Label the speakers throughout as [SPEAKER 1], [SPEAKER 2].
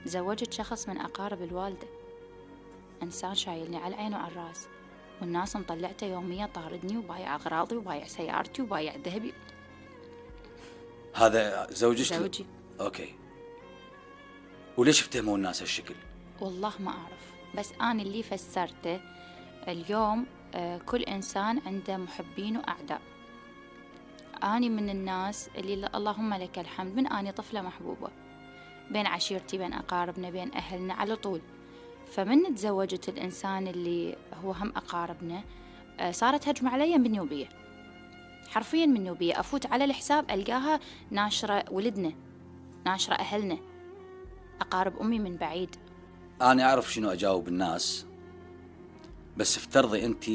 [SPEAKER 1] تزوجت شخص من أقارب الوالدة، إنسان شايلني على العين وعلى الراس، والناس مطلعته يوميا طاردني وبايع أغراضي وبايع سيارتي وبايع ذهبي.
[SPEAKER 2] هذا زوجك؟
[SPEAKER 1] زوجي.
[SPEAKER 2] أوكي. وليش افتهموا الناس هالشكل؟
[SPEAKER 1] والله ما أعرف، بس أنا اللي فسرته اليوم كل إنسان عنده محبين وأعداء. أنا من الناس اللي اللهم لك الحمد، من أنا طفلة محبوبة بين عشيرتي، بين أقاربنا، بين أهلنا على طول. فمن تزوجت الإنسان اللي هو هم أقاربنا صارت هجمة علي من نوبية، حرفيا من نوبية. أفوت على الحساب ألقاها ناشرة ولدنا، ناشرة أهلنا، أقارب أمي من بعيد.
[SPEAKER 2] أنا أعرف شنو أجاوب الناس، بس افترضي أنت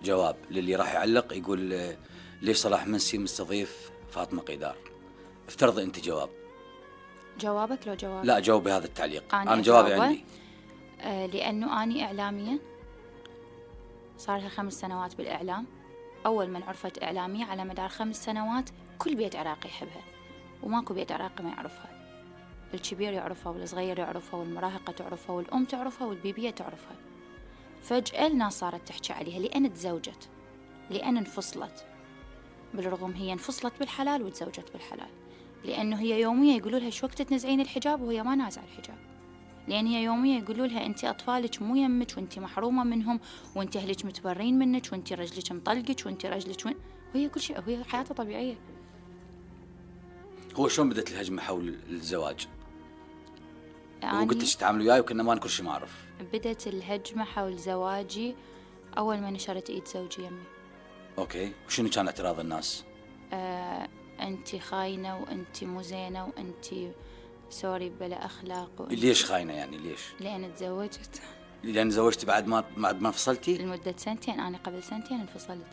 [SPEAKER 2] جواب للي راح يعلق يقول ليش صلاح منسي مستضيف فاطمة قيدار. افترضي أنت
[SPEAKER 1] جوابك لو جواب؟
[SPEAKER 2] لا، جاوبي هذا التعليق. أنا
[SPEAKER 1] جوابي
[SPEAKER 2] جوابي عندي.
[SPEAKER 1] لأنه أنا إعلامية صار لها 5 سنوات بالإعلام. أول من عرفت إعلامية على مدار 5 سنوات كل بيت عراقي يحبها، وماكو بيت عراقي ما يعرفها. الكبير يعرفها والصغير يعرفها والمراهقة تعرفها والأم تعرفها والبيبية تعرفها. فجأة الناس صارت تحكي عليها لأن تزوجت، لأن انفصلت. بالرغم هي انفصلت بالحلال وتزوجت بالحلال، لأنه هي يوميا يقولوا لها شو وقت تنزعين الحجاب وهي ما نازعة الحجاب، لأن هي يوميا يقولوا لها أنت أطفالك مو يمك وأنت محرومة منهم وأنت أهلك متبرين منك وأنت رجلك مطلقك وأنت رجلك وهي كل شيء، وهي حياتها طبيعية.
[SPEAKER 2] هو شلون بدت الهجمة حول الزواج؟
[SPEAKER 1] يعني
[SPEAKER 2] وقلت ليش تعاملوا وياي وكنا ما كل شيء ما أعرف.
[SPEAKER 1] بدت الهجمة حول زواجي أول ما نشرت إيد زوجي يمي.
[SPEAKER 2] أوكي، وشنو كان اعتراض الناس؟
[SPEAKER 1] أنت خاينة وأنت مو زينة وأنت سوري بلا أخلاق
[SPEAKER 2] ليش خاينة يعني ليش؟
[SPEAKER 1] لأن تزوجت.
[SPEAKER 2] لأن زوجتي بعد ما انفصلتي؟
[SPEAKER 1] لمدة 2 سنين، أنا قبل 2 سنين انفصلت.